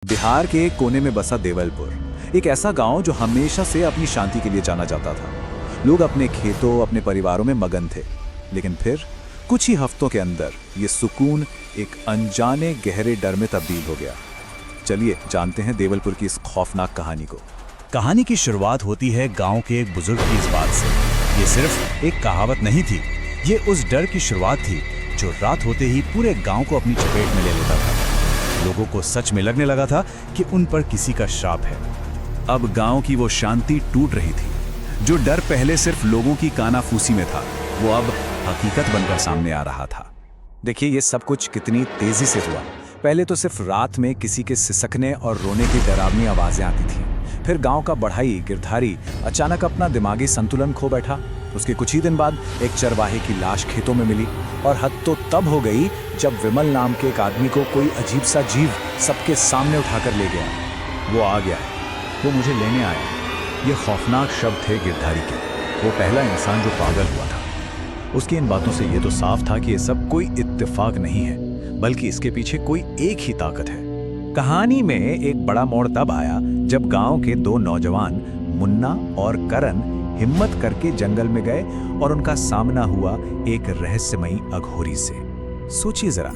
बिहार के एक कोने में बसा देवलपुर, एक ऐसा गांव जो हमेशा से अपनी शांति के लिए जाना जाता था। लोग अपने खेतों, अपने परिवारों में मगन थे। लेकिन फिर कुछ ही हफ्तों के अंदर ये सुकून एक अनजाने गहरे डर में तब्दील हो गया। चलिए जानते हैं देवलपुर की इस खौफनाक कहानी को। कहानी की शुरुआत होती है गांव के एक बुजुर्ग की इस बात से। ये सिर्फ एक कहावत नहीं थी, ये उस डर की शुरुआत थी जो रात होते ही पूरे गांव को अपनी चपेट में ले लेता था। लोगों को सच में लगने लगा था कि उन पर किसी का श्राप है। अब गांव की वो शांति टूट रही थी। जो डर पहले सिर्फ लोगों की कानाफूसी में था, वो अब हकीकत बनकर सामने आ रहा था। देखिए ये सब कुछ कितनी तेजी से हुआ। पहले तो सिर्फ रात में किसी के सिसकने और रोने की डरावनी आवाजें आती थीं। फिर गांव का बढ़ई गिरधारी अचानक अपना दिमागी संतुलन खो बैठा। उसके कुछ ही दिन बाद एक चरवाहे की लाश खेतों में मिली। और हद तो तब हो गई जब विमल नाम के एक आदमी को कोई अजीब सा जीव सबके सामने उठाकर ले गया। वो आ गया है, वो मुझे लेने आया। ये खौफनाक शब्द थे गिरधारी के, वो पहला इंसान जो पागल हुआ था। उसकी इन बातों से ये तो साफ था कि ये सब कोई इत्तेफाक नहीं है, बल्कि इसके पीछे कोई एक ही ताकत है। कहानी में एक बड़ा मोड़ तब आया जब गांव के दो नौजवान मुन्ना और करण हिम्मत करके जंगल में गए और उनका सामना हुआ एक रहस्यमयी अघोरी से। सोचिए जरा,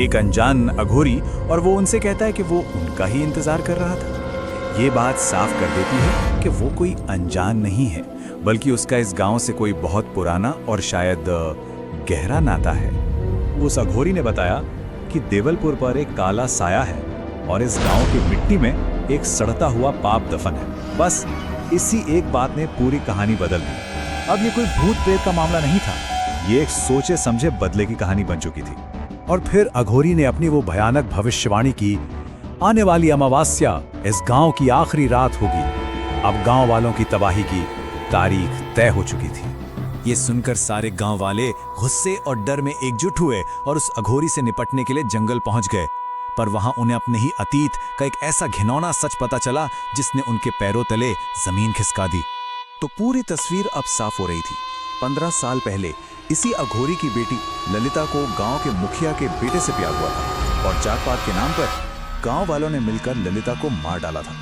एक अनजान अघोरी और वो उनसे कहता है कि वो उनका ही इंतजार कर रहा था। ये बात साफ कर देती है कि वो कोई अनजान नहीं है, बल्कि उसका इस गांव से कोई बहुत पुराना और शायद गहरा नाता है। उस अघोरी ने बताया कि देवलपुर पर एक काला साया है और इस गांव की मिट्टी में एक सड़ता हुआ पाप दफन है। बस इसी एक बात ने पूरी कहानी बदल दी। अब ये कोई भूत प्रेत का मामला नहीं था, ये एक सोचे समझे बदले की कहानी बन चुकी थी। और फिर अघोरी ने अपनी वो भयानक भविष्यवाणी की, आने वाली अमावस्या इस गांव की आखिरी रात होगी। अब गांव वालों की तबाही की तारीख तय हो चुकी थी। ये सुनकर सारे गांव वाले गुस्से और डर में एकजुट हुए और उस अघोरी से निपटने के लिए जंगल पहुंच गए। पर वहां उन्हें अपने ही अतीत का एक ऐसा घिनौना सच पता चला जिसने उनके पैरों तले जमीन खिसका दी। तो पूरी तस्वीर अब साफ हो रही थी। 15 साल पहले इसी अघोरी की बेटी ललिता को गांव के मुखिया के बेटे से प्यार हुआ था और जात पात के नाम पर गांव वालों ने मिलकर ललिता को मार डाला था।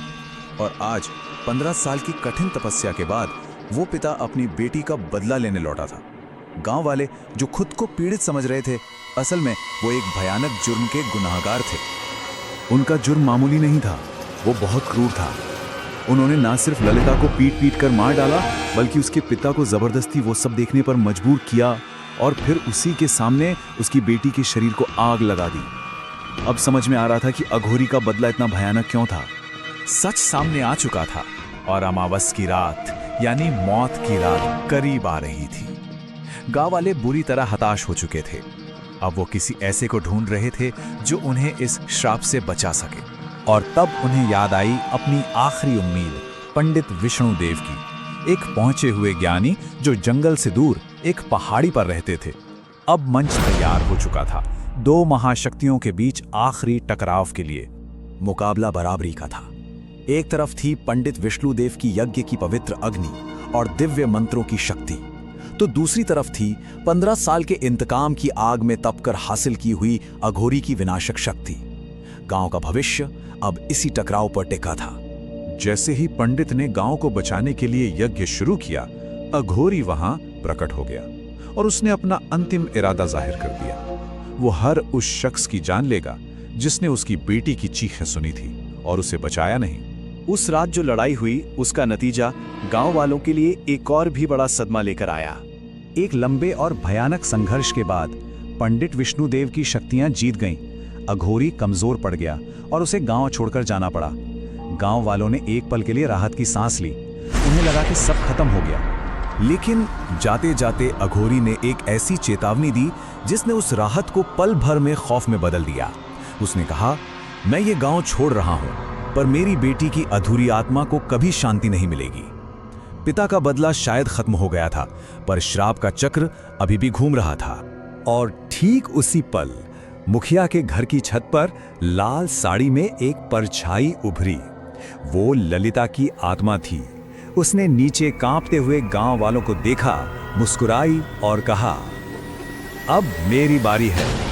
और आज 15 साल की कठिन तपस्या के बाद वो पिता अपनी बेटी का बदला लेने लौटा था। गांव वाले जो खुद को पीड़ित समझ रहे थे, असल में वो एक भयानक जुर्म के गुनाहगार थे। उनका जुर्म मामूली नहीं था, वो बहुत क्रूर था। उन्होंने ना सिर्फ ललिता को पीट पीट कर मार डाला, बल्कि उसके पिता को जबरदस्ती वो सब देखने पर मजबूर किया और फिर उसी के सामने उसकी बेटी के शरीर को आग लगा दी। अब समझ में आ रहा था कि अघोरी का बदला इतना भयानक क्यों था। सच सामने आ चुका था और अमावस की रात यानी मौत की रात करीब आ रही थी। गांव वाले बुरी तरह हताश हो चुके थे। अब वो किसी ऐसे को ढूंढ रहे थे जो उन्हें इस श्राप से बचा सके। और तब उन्हें याद आई अपनी आखिरी उम्मीद, पंडित विष्णुदेव की, एक पहुंचे हुए ज्ञानी जो जंगल से दूर एक पहाड़ी पर रहते थे। अब मंच तैयार हो चुका था, दो महाशक्तियों के बीच आखिरी टकराव के लिए। मुकाबला बराबरी का था। एक तरफ थी पंडित विष्णुदेव की यज्ञ की पवित्र अग्नि और दिव्य मंत्रों की शक्ति, तो दूसरी तरफ थी 15 साल के इंतकाम की आग में तपकर हासिल की हुई अघोरी की विनाशक शक्ति। गांव का भविष्य अब इसी टकराव पर टिका था। जैसे ही पंडित ने गांव को बचाने के लिए यज्ञ शुरू किया, अघोरी वहां प्रकट हो गया और उसने अपना अंतिम इरादा जाहिर कर दिया। वो हर उस शख्स की जान लेगा जिसने उसकी बेटी की चीखें सुनी थी और उसे बचाया नहीं। उस रात जो लड़ाई हुई, उसका नतीजा गांव वालों के लिए एक और भी बड़ा सदमा लेकर आया। एक लंबे और भयानक संघर्ष के बाद पंडित विष्णुदेव की शक्तियां जीत गईं। अघोरी कमजोर पड़ गया और उसे गांव छोड़कर जाना पड़ा। गांव वालों ने एक पल के लिए राहत की सांस ली। उन्हें लगा कि सब खत्म हो गया। लेकिन जाते जाते अघोरी ने एक ऐसी चेतावनी दी जिसने उस राहत को पल भर में खौफ में बदल दिया। उसने कहा, मैं ये गांव छोड़ रहा हूं, पर मेरी बेटी की अधूरी आत्मा को कभी शांति नहीं मिलेगी। पिता का बदला शायद खत्म हो गया था, पर श्राप का चक्र अभी भी घूम रहा था। और ठीक उसी पल मुखिया के घर की छत पर लाल साड़ी में एक परछाई उभरी। वो ललिता की आत्मा थी। उसने नीचे कांपते हुए गांव वालों को देखा, मुस्कुराई और कहा, अब मेरी बारी है।